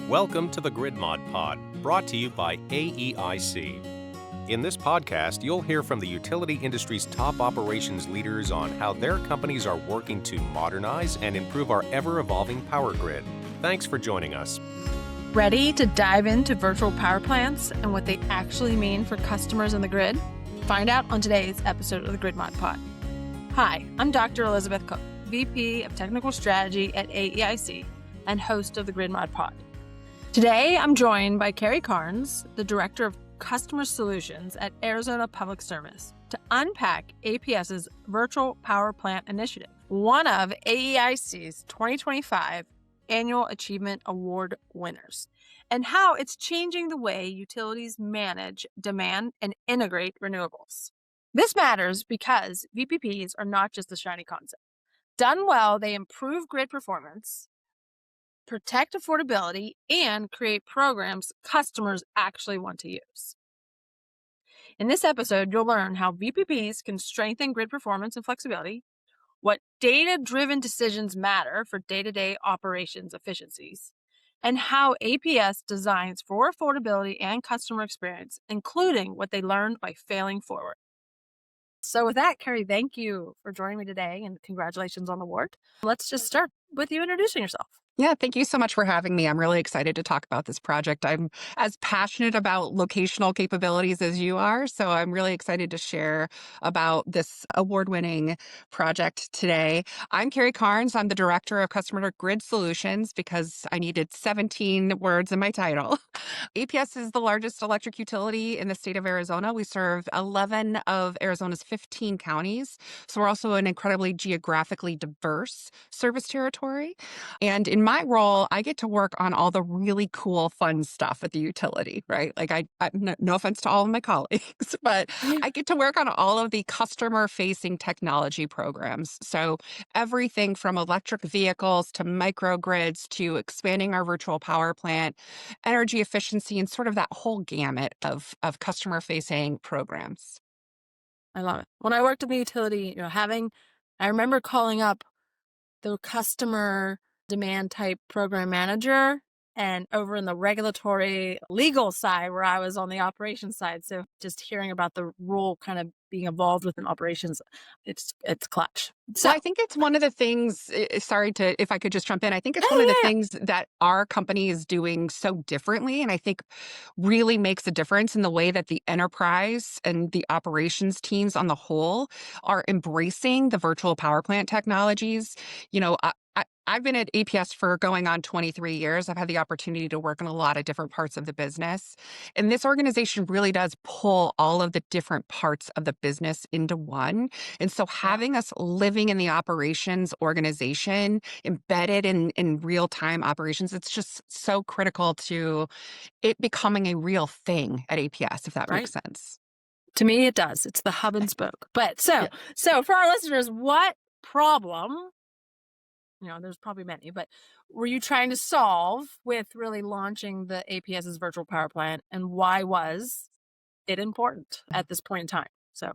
Welcome to the Grid Mod Pod, brought to you by AEIC. In this podcast, you'll hear from the utility industry's top operations leaders on how their companies are working to modernize and improve our ever-evolving power grid. Thanks for joining us. Ready to dive into virtual power plants and what they actually mean for customers in the grid? Find out on today's episode of the Grid Mod Pod. Hi, I'm Dr. Elizabeth Cook, VP of Technical Strategy at AEIC and host of the Grid Mod Pod. Today, I'm joined by Kerri Carnes, the Director of Customer Solutions at Arizona Public Service, to unpack APS's Virtual Power Plant Initiative, one of AEIC's 2025 Annual Achievement Award winners, and how it's changing the way utilities manage, demand, and integrate renewables. This matters because VPPs are not just a shiny concept. Done well, they improve grid performance, protect affordability, and create programs customers actually want to use. In this episode, you'll learn how VPPs can strengthen grid performance and flexibility, what data-driven decisions matter for day-to-day operations efficiencies, and how APS designs for affordability and customer experience, including what they learned by failing forward. So with that, Kerri, thank you for joining me today and congratulations on the award. Let's just start with you introducing yourself. Yeah, thank you so much for having me. I'm really excited to talk about this project. I'm as passionate about locational capabilities as you are, so I'm really excited to share about this award-winning project today. I'm Kerri Carnes. I'm the Director of Customer Grid Solutions because I needed 17 words in my title. APS is the largest electric utility in the state of Arizona. We serve 11 of Arizona's 15 counties, so we're also an incredibly geographically diverse service territory. And in my role, I get to work on all the really cool, fun stuff at the utility, right? Like no offense to all of my colleagues, but I get to work on all of the customer-facing technology programs. So everything from electric vehicles to microgrids to expanding our virtual power plant, energy efficiency, and sort of that whole gamut of customer-facing programs. I love it. When I worked in the utility, I remember calling up the customer demand type program manager and over in the regulatory legal side where I was on the operations side. So just hearing about the role kind of being involved within operations, it's clutch. So I think it's one of the things, if I could just jump in, I think it's one of the things that our company is doing so differently. And I think really makes a difference in the way that the enterprise and the operations teams on the whole are embracing the virtual power plant technologies. I've been at APS for going on 23 years. I've had the opportunity to work in a lot of different parts of the business. And this organization really does pull all of the different parts of the business into one. And so having us living in the operations organization, embedded in real-time operations, it's just so critical to it becoming a real thing at APS, if that makes sense. To me, it does. It's the hub and spoke. But so for our listeners, what problem, there's probably many, but were you trying to solve with really launching the APS's virtual power plant, and why was it important at this point in time? So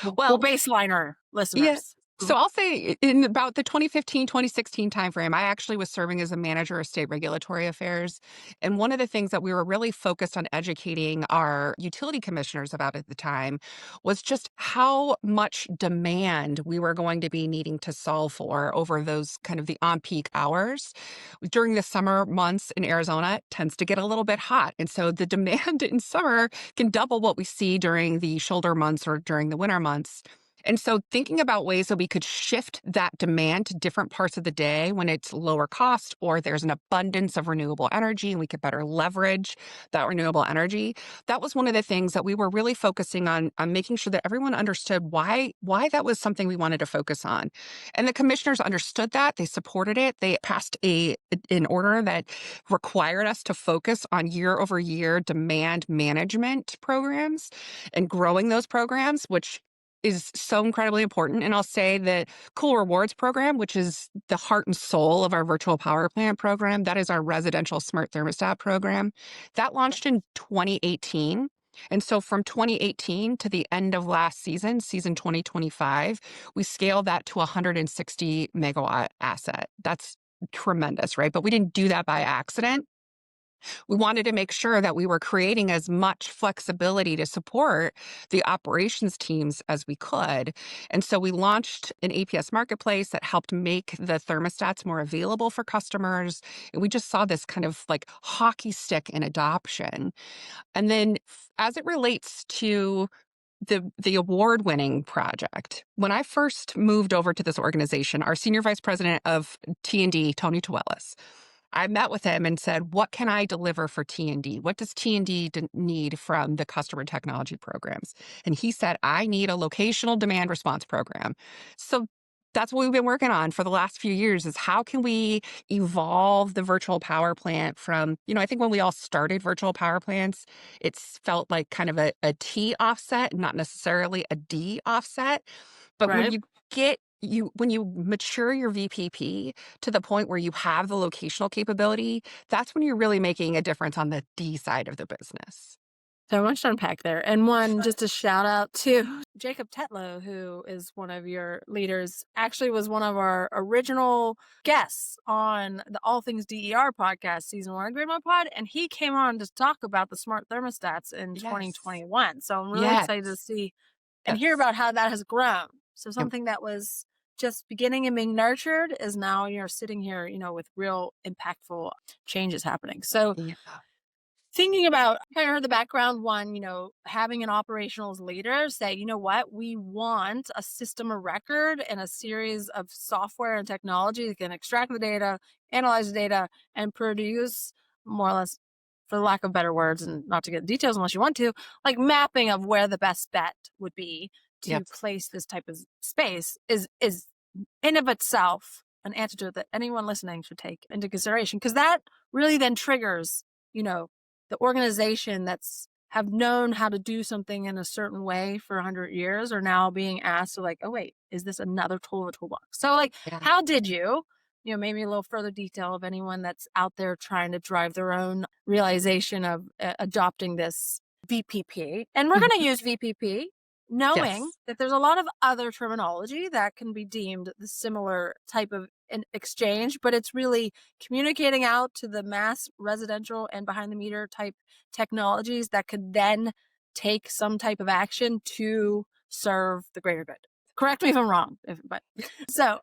we'll baseline our listeners. Yeah. So I'll say in about the 2015-2016 timeframe, I actually was serving as a manager of state regulatory affairs. And one of the things that we were really focused on educating our utility commissioners about at the time was just how much demand we were going to be needing to solve for over those kind of the on-peak hours. During the summer months in Arizona, it tends to get a little bit hot. And so the demand in summer can double what we see during the shoulder months or during the winter months. And so thinking about ways that we could shift that demand to different parts of the day when it's lower cost or there's an abundance of renewable energy and we could better leverage that renewable energy, that was one of the things that we were really focusing on making sure that everyone understood why that was something we wanted to focus on. And the commissioners understood that. They supported it. They passed an order that required us to focus on year-over-year demand management programs and growing those programs, which is so incredibly important. And I'll say the Cool Rewards program, which is the heart and soul of our virtual power plant program, that is our residential smart thermostat program, that launched in 2018. And so from 2018 to the end of last season 2025, we scaled that to a 160 megawatt asset. That's tremendous, right? But we didn't do that by accident. We wanted to make sure that we were creating as much flexibility to support the operations teams as we could. And so we launched an APS Marketplace that helped make the thermostats more available for customers. And we just saw this kind of like hockey stick in adoption. And then as it relates to the award-winning project, when I first moved over to this organization, our senior vice president of T&D, Tony Tuelis, I met with him and said, what can I deliver for T&D? What does T&D need from the customer technology programs? And he said, I need a locational demand response program. So that's what we've been working on for the last few years is how can we evolve the virtual power plant from, I think when we all started virtual power plants, it's felt like kind of a T offset, not necessarily a D offset. But when Right. you get when you mature your VPP to the point where you have the locational capability, that's when you're really making a difference on the D side of the business. So much to unpack there. And one, just a shout out to Jacob Tetlow, who is one of your leaders, actually was one of our original guests on the All Things DER podcast, season 1 of Grid Mod Pod. And he came on to talk about the smart thermostats in Yes. 2021. So I'm really Yes. excited to see and Yes. hear about how that has grown. So Yep. something that was just beginning and being nurtured is now, sitting here, with real impactful changes happening. So Yeah. thinking about, I heard the background one, having an operationals leader say, you know what, we want a system of record and a series of software and technology that can extract the data, analyze the data, and produce more or less, for lack of better words, and not to get details unless you want to, like mapping of where the best bet would be to Yes. place this type of space is in of itself an antidote that anyone listening should take into consideration, because that really then triggers, the organization that's have known how to do something in a certain way for 100 years are now being asked to like, oh wait, is this another tool in the toolbox? So like, Yeah. how did you, maybe a little further detail of anyone that's out there trying to drive their own realization of adopting this VPP. And we're going to use VPP, knowing Yes. that there's a lot of other terminology that can be deemed the similar type of an exchange, but it's really communicating out to the mass residential and behind the meter type technologies that could then take some type of action to serve the greater good. Correct me if I'm wrong, but so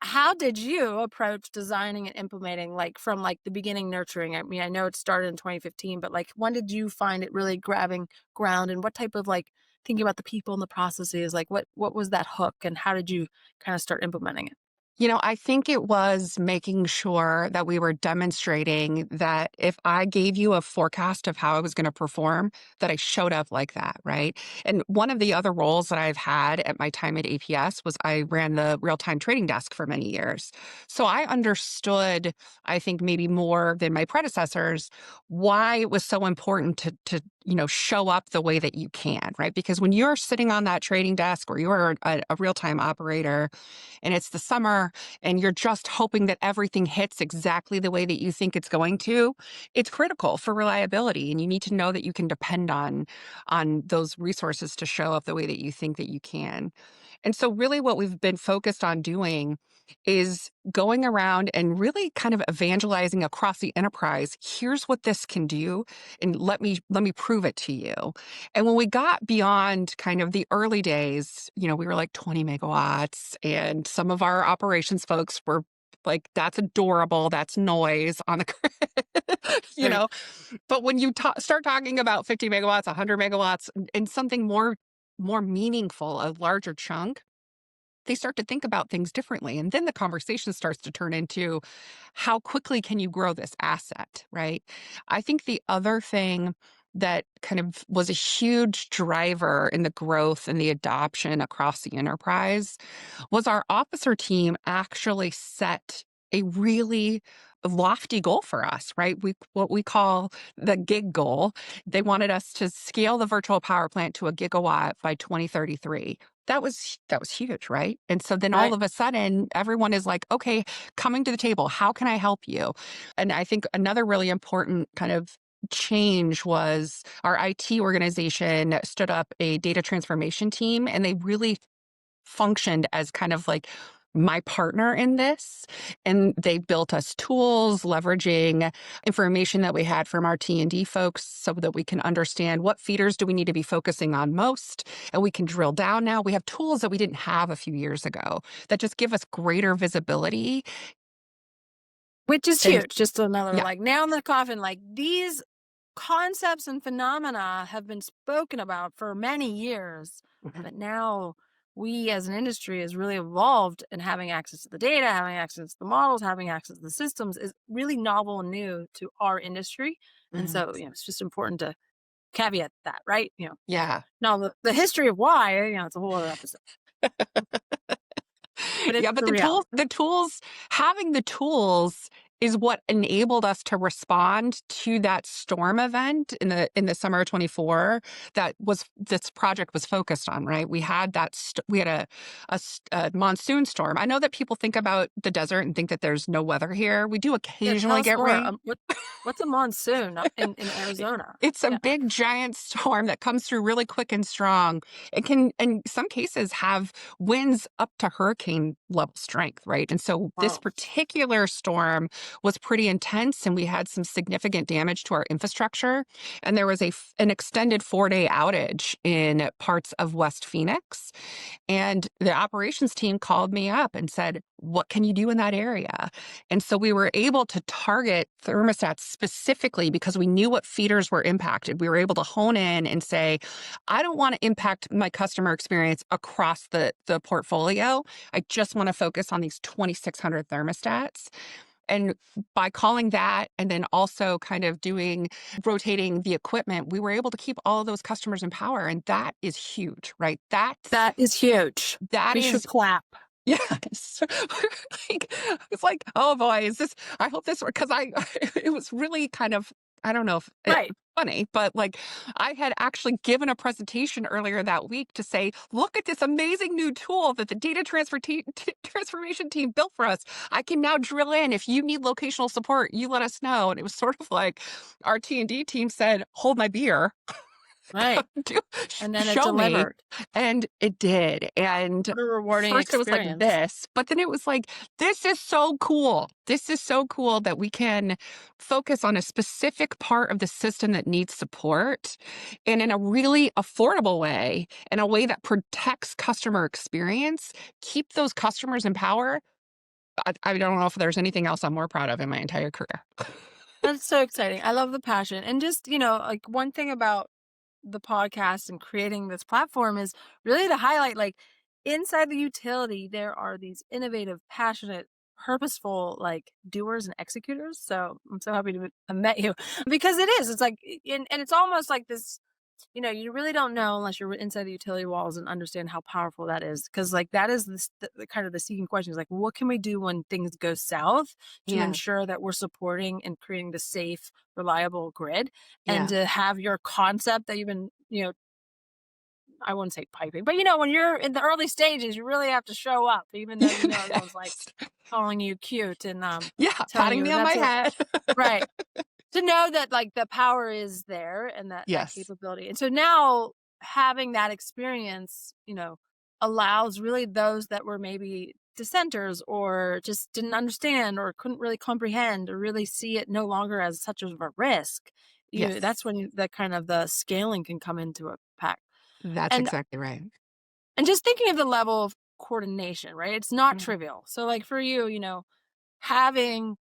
how did you approach designing and implementing, like from like the beginning nurturing? I mean, I know it started in 2015, but like when did you find it really grabbing ground, and what type of like thinking about the people and the processes, like what was that hook, and how did you kind of start implementing it? I think it was making sure that we were demonstrating that if I gave you a forecast of how I was going to perform, that I showed up like that, right? And one of the other roles that I've had at my time at APS was I ran the real-time trading desk for many years. So I understood, I think maybe more than my predecessors, why it was so important to show up the way that you can, right? Because when you're sitting on that trading desk or you're a real-time operator and it's the summer and you're just hoping that everything hits exactly the way that you think it's going to, it's critical for reliability. And you need to know that you can depend on those resources to show up the way that you think that you can. And so really what we've been focused on doing is going around and really kind of evangelizing across the enterprise. Here's what this can do, and let me prove it to you. And when we got beyond kind of the early days, we were like 20 megawatts, and some of our operations folks were like, that's adorable, that's noise on the grid, Right. But when you start talking about 50 megawatts, 100 megawatts, and something more meaningful, a larger chunk, they start to think about things differently. And then the conversation starts to turn into how quickly can you grow this asset, right? I think the other thing that kind of was a huge driver in the growth and the adoption across the enterprise was our officer team actually set a really lofty goal for us, right? What we call the gig goal. They wanted us to scale the virtual power plant to a gigawatt by 2033. That was huge, right? And so then all Right. of a sudden, everyone is like, okay, coming to the table, how can I help you? And I think another really important kind of change was our IT organization stood up a data transformation team, and they really functioned as kind of like my partner in this. And they built us tools, leveraging information that we had from our T&D folks so that we can understand what feeders do we need to be focusing on most. And we can drill down now. We have tools that we didn't have a few years ago that just give us greater visibility. Which is And huge. Just another yeah, like nail in the coffin. Like these concepts and phenomena have been spoken about for many years, but now we as an industry has really evolved, and having access to the data, having access to the models, having access to the systems is really novel and new to our industry. And Mhm. so, it's just important to caveat that, right? Yeah. Now the history of why, it's a whole other episode, but it's Yeah, but the reality. having the tools is what enabled us to respond to that storm event in the summer of 24 that was this project was focused on, right? We had we had a monsoon storm. I know that people think about the desert and think that there's no weather here. We do Yeah, tell occasionally us get more. rain. What's a monsoon in Arizona? It's a Yeah. big giant storm that comes through really quick and strong. It can, in some cases, have winds up to hurricane level strength, right? And so this Wow. particular storm was pretty intense, and we had some significant damage to our infrastructure. And there was an extended 4-day outage in parts of West Phoenix. And the operations team called me up and said, what can you do in that area? And so we were able to target thermostats specifically because we knew what feeders were impacted. We were able to hone in and say, I don't want to impact my customer experience across the portfolio. I just want to focus on these 2,600 thermostats. And by calling that and then also kind of rotating the equipment, we were able to keep all of those customers in power. And that is huge, right? That is huge. That We should is, clap. yes. It's like, oh boy, I hope this, because it was really kind of, I don't know if Right. funny, but like I had actually given a presentation earlier that week to say, look at this amazing new tool that the data transformation team built for us. I can now drill in. If you need locational support, you let us know. And it was sort of like our T&D team said, hold my beer. Right. Do- And then it Show me. delivered. And it did. And What a rewarding first it was like experience. this, but then it was like, this is so cool. This is so cool that we can focus on a specific part of the system that needs support and in a really affordable way, in a way that protects customer experience, keep those customers in power. I don't know if there's anything else I'm more proud of in my entire career. That's so exciting. I love the passion. And just, like one thing about the podcast and creating this platform is really to highlight like inside the utility, there are these innovative, passionate, purposeful like doers and executors. So I'm so happy to have met you because it is. It's like, and it's almost like this. You really don't know unless you're inside the utility walls and understand how powerful that is. Because like that is the kind of the seeking question is like, what can we do when things go south to Yeah. ensure that we're supporting and creating the safe, reliable grid, and Yeah. to have your concept that you've been, I wouldn't say piping, but when you're in the early stages, you really have to show up, even though everyone's like Yes. calling you cute and Yeah. telling Patting you me on my that's a head. right. To know that like the power is there and that Yes. capability. And so now having that experience, allows really those that were maybe dissenters or just didn't understand or couldn't really comprehend or really see it no longer as such of a risk. Yes. That's when the kind of the scaling can come into effect. That's And exactly right. just thinking of the level of coordination, right? It's not Mhm. trivial. So like for you, having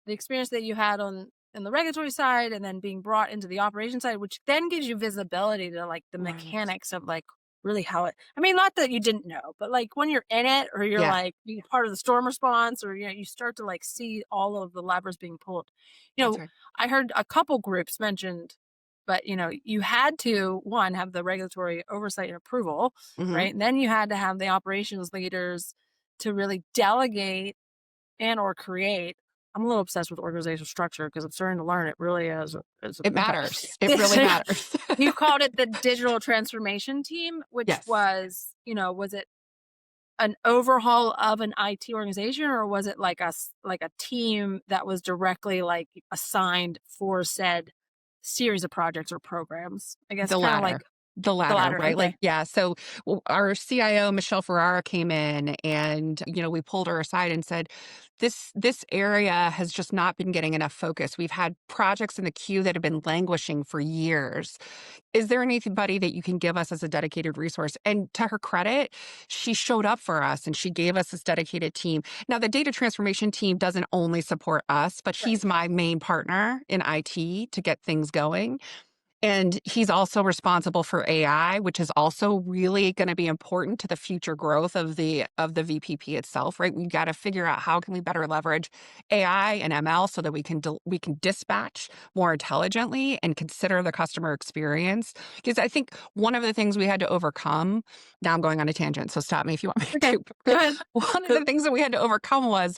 the experience that you had on the regulatory side and then being brought into the operation side, which then gives you visibility to like the Right. mechanics of like really how it, I mean, not that you didn't know, but like when you're in it or you're Yeah. like being part of the storm response or, you start to like see all of the levers being pulled. You That's know, right. I heard a couple groups mentioned, but you had to one, have the regulatory oversight and approval, Mhm. right? And then you had to have the operations leaders to really delegate and or create. I'm a little obsessed with organizational structure because I'm starting to learn it really as It an impact. matters. It really matters. You called it the digital transformation team, which Yes. was, was it an overhaul of an IT organization or was it like like a team that was directly like assigned for said series of projects or programs? I guess The kind of like latter. The The latter, latter. right? Okay. Like, yeah. So our CIO, Michelle Ferrara, came in and, we pulled her aside and said, this area has just not been getting enough focus. We've had projects in the queue that have been languishing for years. Is there anybody that you can give us as a dedicated resource? And to her credit, she showed up for us and she gave us this dedicated team. Now, the data transformation team doesn't only support us, but he's Right. my main partner in IT to get things going. And he's also responsible for AI, which is also really going to be important to the future growth of the VPP itself, right? We got to figure out how can we better leverage AI and ML so that we can dispatch more intelligently and consider the customer experience. Because I think one of the things we had to overcome. Now I'm going on a tangent, so stop me if you want me Okay. to. Go ahead. One of the things that we had to overcome was,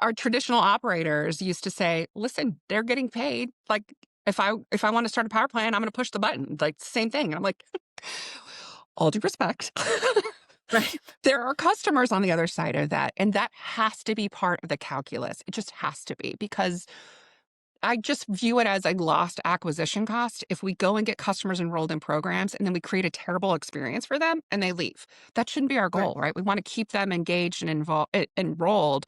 our traditional operators used to say, "Listen, they're getting paid like." If I want to start a power plant, I'm going to push the button, like same thing. And I'm like, all due respect, Right. there are customers on the other side of that, and that has to be part of the calculus. It just has to be because I just view it as a lost acquisition cost if we go and get customers enrolled in programs and then we create a terrible experience for them and they leave. That shouldn't be our Right. goal, right? We want to keep them engaged and enrolled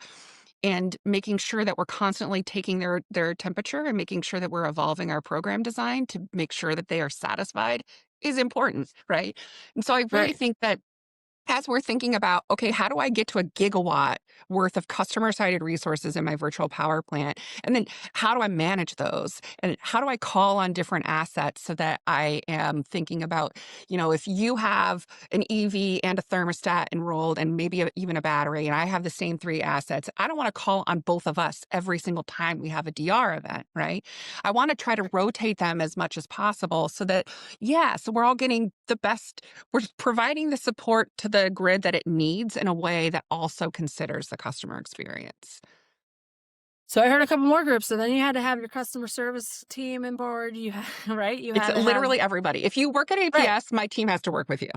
and making sure that we're constantly taking their temperature and making sure that we're evolving our program design to make sure that they are satisfied is important, right? And so I really Right. think that as we're thinking about, okay, how do I get to a gigawatt worth of customer sided resources in my virtual power plant? And then how do I manage those? And how do I call on different assets so that I am thinking about, if you have an EV and a thermostat enrolled and maybe even a battery, and I have the same three assets, I don't want to call on both of us every single time we have a DR event, right? I want to try to rotate them as much as possible so that, so we're all getting the best, we're providing the support to the grid that it needs in a way that also considers the customer experience. So I heard a couple more groups. So then you had to have your customer service team on board. You had, right? You It's had to have, literally everybody. If you work at right. APS, my team has to work with you.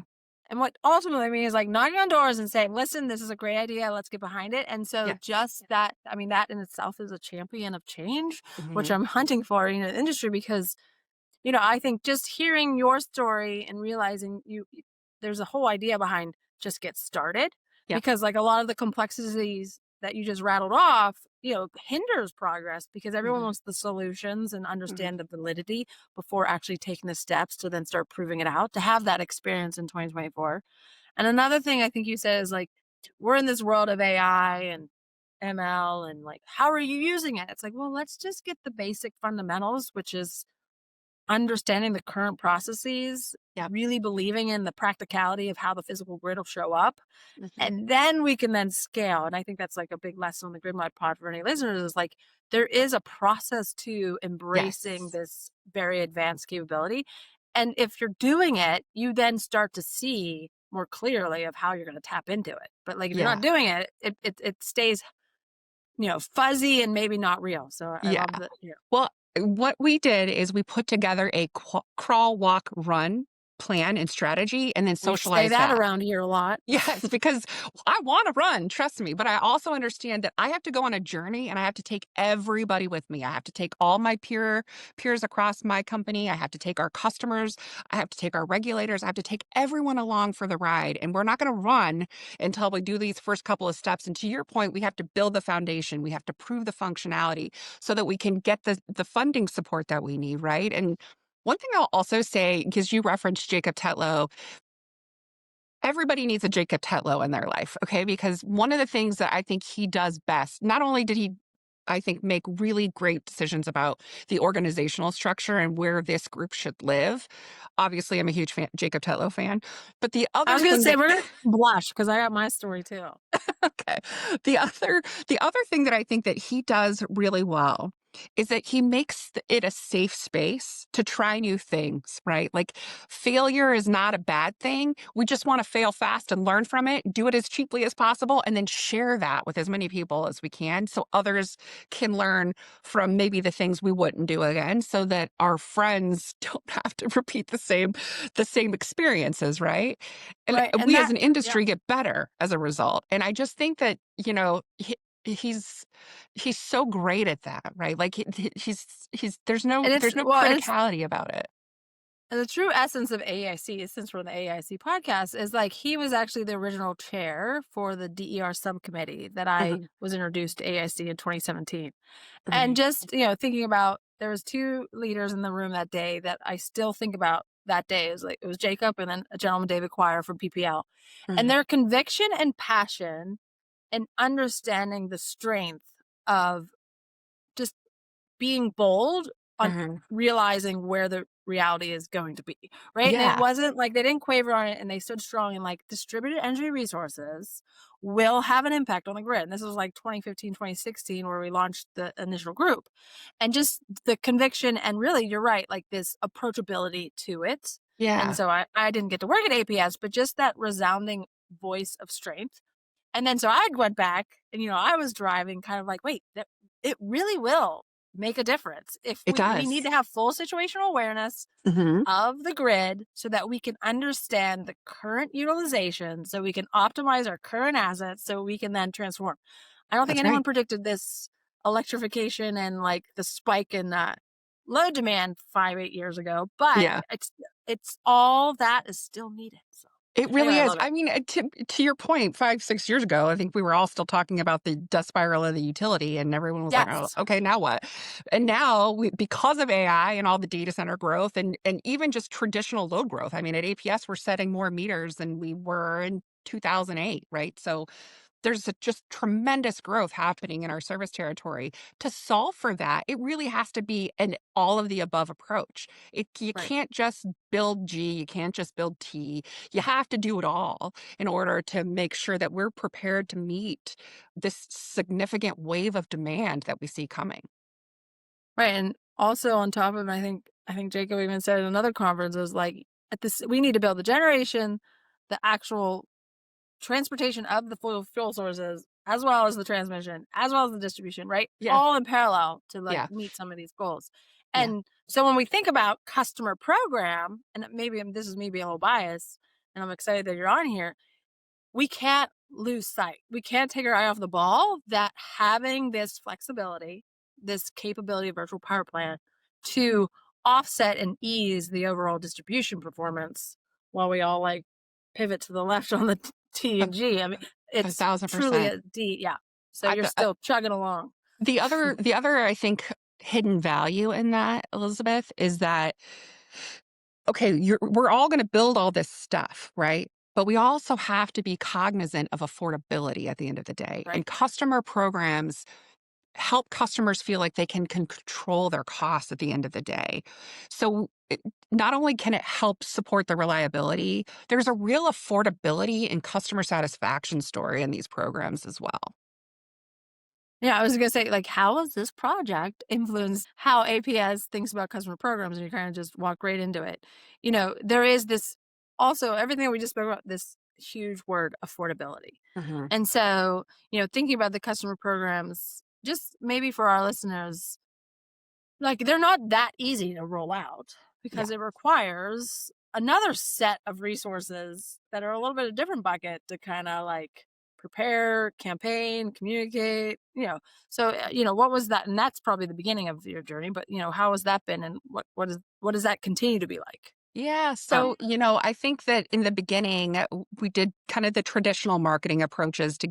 And what ultimately means like knocking on doors and saying, listen, this is a great idea. Let's get behind it. And so Yes. just that, I mean, that in itself is a champion of change, which Hmm. I'm hunting for in the industry because, I think just hearing your story and realizing there's a whole idea behind just get started Yep. because like a lot of the complexities that you just rattled off, hinders progress because everyone Hmm. wants the solutions and Hmm. understand the validity before actually taking the steps to then start proving it out to have that experience in 2024. And another thing I think you said is like, we're in this world of AI and ML and like, how are you using it? It's like, well, let's just get the basic fundamentals, which is understanding the current processes, Yep. really believing in the practicality of how the physical grid will show up. Hmm. And then we can then scale. And I think that's like a big lesson on the Grid Mod Pod for any listeners is like, there is a process to embracing Yes. this very advanced capability. And if you're doing it, you then start to see more clearly of how you're going to tap into it. But like if you're Yeah. not doing it, it stays, fuzzy and maybe not real. So I Yeah. love that. Well, what we did is we put together a crawl, walk, run plan and strategy and then We say socialize that that. around here a lot. Yes, because I want to run, trust me, but I also understand that I have to go on a journey and I have to take everybody with me. I have to take all my peers across my company. I have to take our customers. I have to take our regulators. I have to take everyone along for the ride. And we're not going to run until we do these first couple of steps. And to your point, we have to build the foundation. We have to prove the functionality so that we can get the funding support that we need, right? And one thing I'll also say, because you referenced Jacob Tetlow, everybody needs a Jacob Tetlow in their life, okay? Because one of the things that I think he does best, not only did he, I think, make really great decisions about the organizational structure and where this group should live. Obviously, I'm a huge Jacob Tetlow fan. But the I other was gonna thing say that we're gonna blush because I got my story too. okay. The other thing that I think that he does really well is that he makes it a safe space to try new things, right? Like failure is not a bad thing. We just want to fail fast and learn from it, do it as cheaply as possible, and then share that with as many people as we can so others can learn from maybe the things we wouldn't do again so that our friends don't have to repeat the same experiences, right? And Right. And we as that an yeah. industry get better as a result. And I just think that, he's he's so great at that, right? Like he's And there's no it's criticality about it. And the true essence of AEIC, since we're on the AEIC podcast, is like he was actually the original chair for the DER subcommittee that I Mhm, was introduced to AEIC in 2017. And mhm, just, thinking about there was two leaders in the room that day that I still think about that day. It was Jacob and then a gentleman, David Quire from PPL. And mhm, their conviction and passion and understanding the strength of just being bold on mhm. realizing where the reality is going to be, right? And it Yeah, wasn't like they didn't quaver on it and they stood strong and like distributed energy resources will have an impact on the grid. And this was like 2015, 2016, where we launched the initial group. And just the conviction and really, you're right, like this approachability to it. And yeah, so I didn't get to work at APS, but just that resounding voice of strength. And then so I went back and, I was driving kind of like, wait, it really will make a difference. If it we need does. to have full situational awareness Mhm. of the grid so that we can understand the current utilization, so we can optimize our current assets, so we can then transform. I don't think That's anyone right. predicted this electrification and like the spike in load demand 5, 8 years ago, but Yeah. it's all that is still needed. So It anyway, really I is. love it. I mean, to your point, 5, 6 years ago, I think we were all still talking about the death spiral of the utility, and everyone was like, "Oh, Yes. okay, now what?" And now, because of AI and all the data center growth, and even just traditional load growth. I mean, at APS, we're setting more meters than we were in 2008, right? So there's just tremendous growth happening in our service territory. To solve for that, it really has to be an all of the above approach. You Right. can't just build G, you can't just build T. You have to do it all in order to make sure that we're prepared to meet this significant wave of demand that we see coming. Right, and also on top of it, I think Jacob even said in another conference, was like, at this we need to build the generation, the actual transportation of the fuel sources, as well as the transmission, as well as the distribution, right? Yeah, All in parallel to like yeah, meet some of these goals. yeah. And so when we think about customer program, and maybe this is me being a little biased, and I'm excited that you're on here, we can't lose sight. We can't take our eye off the ball that having this flexibility, this capability of virtual power plant to offset and ease the overall distribution performance while we all like pivot to the left on the T A, and G. I mean, a it's thousand truly percent. a D. Yeah. So I, you're still chugging along. the other, I think, hidden value in that, Elizabeth, is that okay, we're all going to build all this stuff, right? But we also have to be cognizant of affordability at the end of the day. And Right. customer programs help customers feel like they can control their costs at the end of the day. So not only can it help support the reliability, there's a real affordability and customer satisfaction story in these programs as well. Yeah, I was gonna say, like, how has this project influenced how APS thinks about customer programs? And you kind of just walk right into it. There is this also everything that we just spoke about, this huge word affordability. Hmm. And so, thinking about the customer programs, just maybe for our listeners, like they're not that easy to roll out Yeah. because it requires another set of resources that are a little bit of different bucket to kind of like prepare, campaign, communicate, So, what was that? And that's probably the beginning of your journey, but how has that been and what does that continue to be like? Yeah. So, I think that in the beginning, we did kind of the traditional marketing approaches to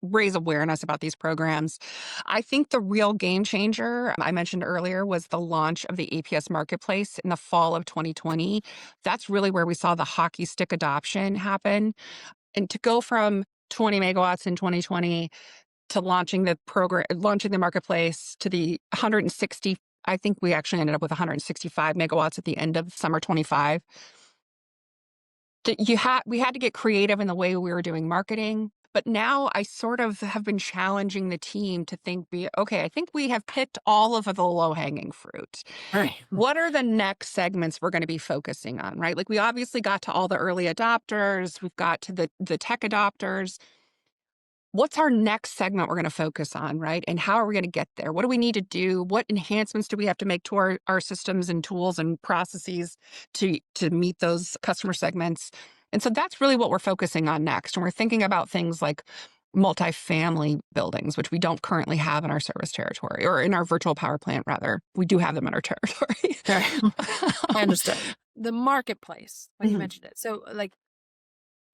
raise awareness about these programs. I think the real game changer I mentioned earlier was the launch of the APS Marketplace in the fall of 2020. That's really where we saw the hockey stick adoption happen. And to go from 20 megawatts in 2020 to launching the marketplace to the 160. I think we actually ended up with 165 megawatts at the end of summer 25. We had to get creative in the way we were doing marketing. But now I sort of have been challenging the team to okay, I think we have picked all of the low hanging fruit. Right. What are the next segments we're going to be focusing on, right? Like we obviously got to all the early adopters, we've got to the tech adopters. What's our next segment we're going to focus on, right? And how are we going to get there? What do we need to do? What enhancements do we have to make to our systems and tools and processes to meet those customer segments? And so that's really what we're focusing on next. And we're thinking about things like multifamily buildings, which we don't currently have in our service territory or in our virtual power plant, rather. We do have them in our territory. Right. I understood. the marketplace, like you Mhm. mentioned it. So like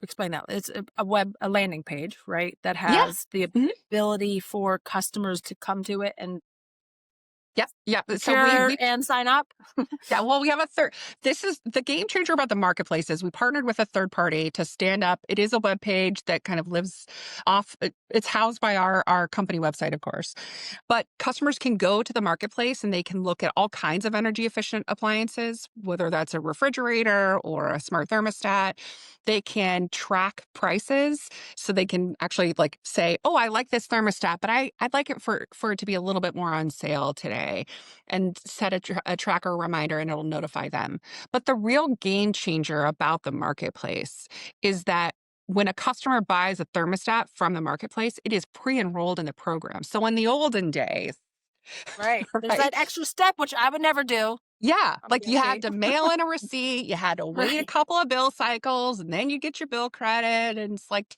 explain that. It's a landing page, right? That Yeah. has the Mhm. ability for customers to come to it and Yep. Yep. So procure we and sign up. Yeah, well, we have a third. This is the game changer about the marketplace is we partnered with a third party to stand up. It is a web page that kind of lives off. It's housed by our company website, of course, but customers can go to the marketplace and they can look at all kinds of energy efficient appliances, whether that's a refrigerator or a smart thermostat. They can track prices, so they can actually like say, "Oh, I like this thermostat, but I'd like it for it to be a little bit more on sale today." And set a tracker reminder and it'll notify them. But the real game changer about the marketplace is that when a customer buys a thermostat from the marketplace, it is pre-enrolled in the program. So in the olden days, Right. There's right? that extra step, which I would never do. Yeah, I'm like you had guilty. to mail in a receipt, you had to wait a Right. couple of bill cycles, and then you get your bill credit. And it's like,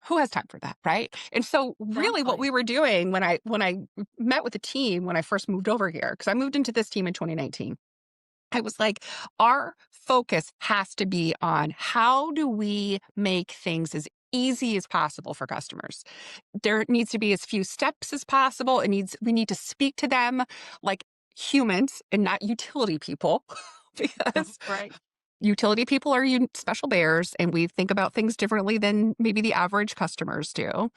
who has time for that, right? And so really what Exactly. we were doing when I met with the team when I first moved over here, because I moved into this team in 2019. I was like, our focus has to be on how do we make things as easy as possible for customers. There needs to be as few steps as possible. We need to speak to them like humans and not utility people because Right. utility people are special bears and we think about things differently than maybe the average customers do.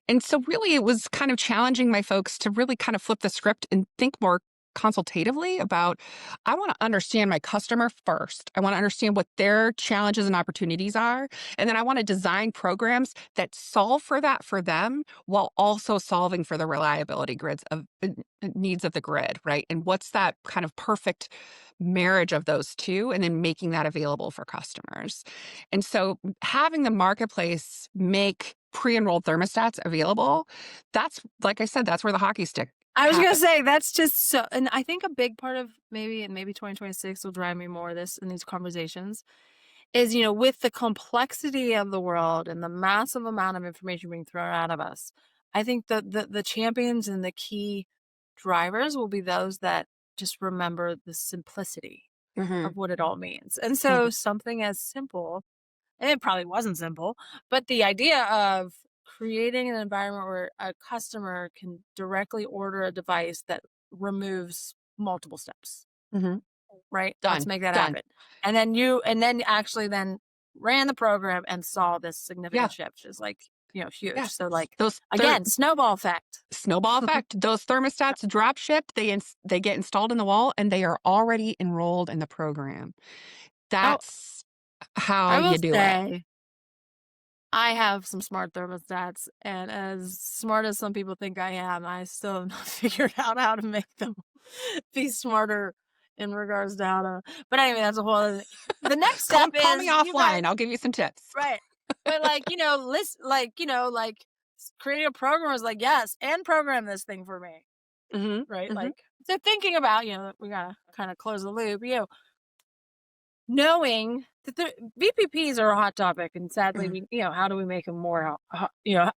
And so really it was kind of challenging my folks to really kind of flip the script and think more consultatively about I want to understand my customer first. I want to understand what their challenges and opportunities are. And then I want to design programs that solve for that for them while also solving for the reliability grids of needs of the grid, right? And what's that kind of perfect marriage of those two and then making that available for customers. And so having the marketplace make pre-enrolled thermostats available, that's like I said, that's where the hockey stick I was gonna happens. say that's just so, and I think a big part of maybe 2026 will drive me more of this in these conversations is, with the complexity of the world and the massive amount of information being thrown out of us, I think the champions and the key drivers will be those that just remember the simplicity Hmm. of what it all means. And so something as simple, and it probably wasn't simple, but the idea of creating an environment where a customer can directly order a device that removes multiple steps, Hmm. right? Let's Done. make that Done. happen. And then actually then ran the program and saw this Yeah. significant shift is like, Yeah. huge. So like, Those again, snowball effect. snowball effect. Those thermostats drop shipped. They get installed in the wall and they are already enrolled in the program. Oh, That's how I will you do it. say I have some smart thermostats, and as smart as some people think I am, I still have not figured out how to make them be smarter in regards to how to. But anyway, that's a whole other thing. The next step Call me is you guys, offline. I'll give you some tips. right? But like list like creating a program is like yes, and program this thing for me, Hmm. right? Hmm. Like so thinking about we gotta kind of close the loop. Knowing that the VPPs are a hot topic, and sadly, Hmm. how do we make them more?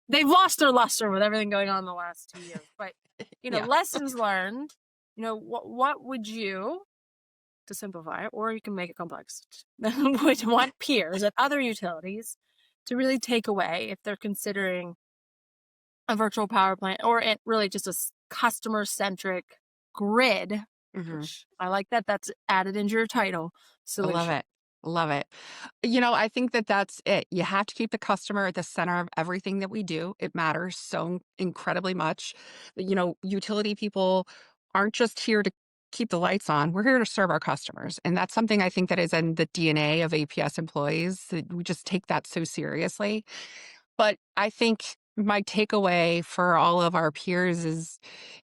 They've lost their luster with everything going on in the last 2 years. But Yeah. lessons learned. What would you, to simplify it, or you can make it complex, would want peers at other utilities to really take away if they're considering a virtual power plant or really just a customer centric grid, Hmm. which I like that that's added into your title I love solution. it. Love it. I think that that's it. You have to keep the customer at the center of everything that we do. It matters so incredibly much. Utility people aren't just here to keep the lights on. We're here to serve our customers. And that's something I think that is in the DNA of APS employees. That we just take that so seriously. But I think my takeaway for all of our peers is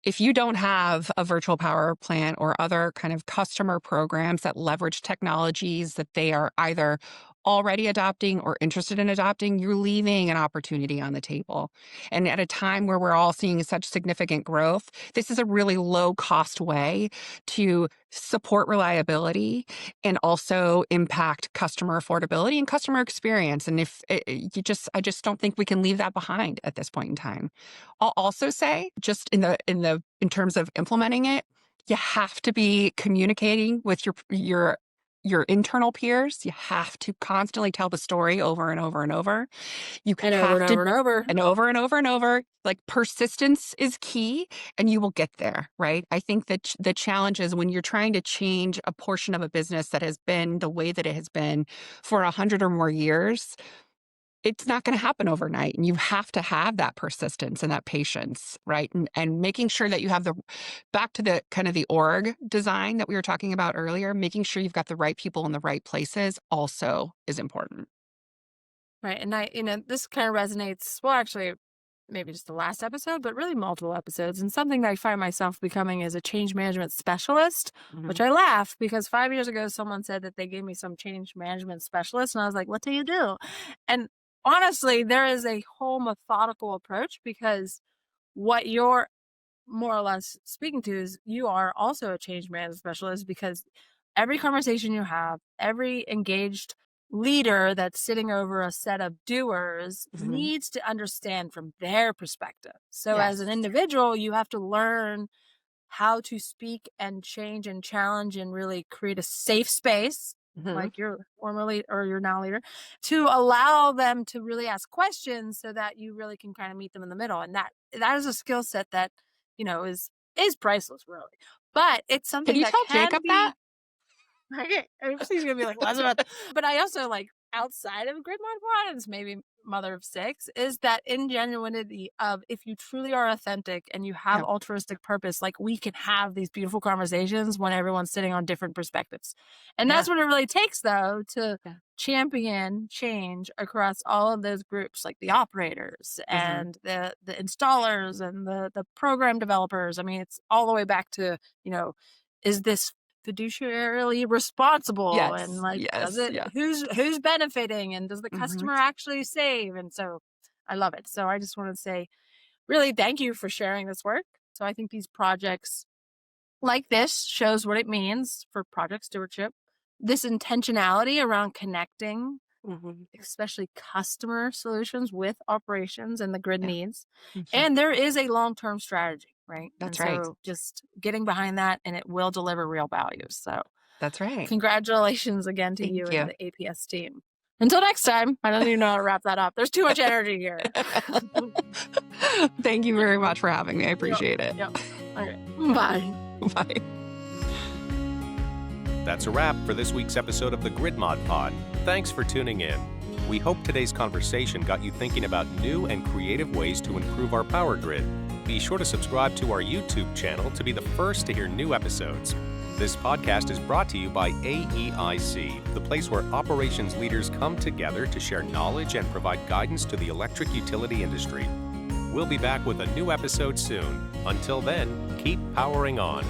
if you don't have a virtual power plant or other kind of customer programs that leverage technologies that they are either already adopting or interested in adopting, you're leaving an opportunity on the table. And at a time where we're all seeing such significant growth, this is a really low cost way to support reliability and also impact customer affordability and customer experience. And if I just don't think we can leave that behind at this point in time. I'll also say, just in terms of implementing it, you have to be communicating with your your internal peers. You have to constantly tell the story over and over and over. You And have over and to, over and over. and over and over and over. Like, persistence is key, and you will get there, right? I think that the challenge is when you're trying to change a portion of a business that has been the way that it has been for 100 or more years, it's not going to happen overnight. And you have to have that persistence and that patience, right? And making sure that you have back to the kind of the org design that we were talking about earlier, making sure you've got the right people in the right places also is important. Right. And this kind of resonates, well, actually, maybe just the last episode, but really multiple episodes. And something that I find myself becoming is a change management specialist, which I laugh because 5 years ago, someone said that they gave me some change management specialist. And I was like, what do you do? And honestly, there is a whole methodical approach because what you're more or less speaking to is you are also a change management specialist because every conversation you have, every engaged leader that's sitting over a set of doers needs to understand from their perspective. So as an individual, you have to learn how to speak and change and challenge and really create a safe space, like your formerly or your now leader, to allow them to really ask questions so that you really can kind of meet them in the middle. And that is a skill set that, is priceless, really. But it's something Can you that tell can Jacob be that? She's gonna be like, what's about? But I also like outside of grid mod and maybe mother of six is that ingenuity of if you truly are authentic and you have altruistic purpose, like we can have these beautiful conversations when everyone's sitting on different perspectives. And that's what it really takes though to champion change across all of those groups, like the operators and the installers and the program developers. I mean, it's all the way back to, is this fiduciarily responsible and like who's benefiting and does the customer actually save? And so I love it. So I just want to say really thank you for sharing this work. So I think these projects like this shows what it means for project stewardship, this intentionality around connecting especially customer solutions with operations and the grid needs. And there is a long-term strategy, right? That's and right. So just getting behind that and it will deliver real value. So that's right. Congratulations again to Thank you you and the APS team. Until next time, I don't even know how to wrap that up. There's too much energy here. Thank you very much for having me. I appreciate it. Yep. Okay. Bye. Bye. That's a wrap for this week's episode of the Grid Mod Pod. Thanks for tuning in. We hope today's conversation got you thinking about new and creative ways to improve our power grid. Be sure to subscribe to our YouTube channel to be the first to hear new episodes. This podcast is brought to you by AEIC, the place where operations leaders come together to share knowledge and provide guidance to the electric utility industry. We'll be back with a new episode soon. Until then, keep powering on.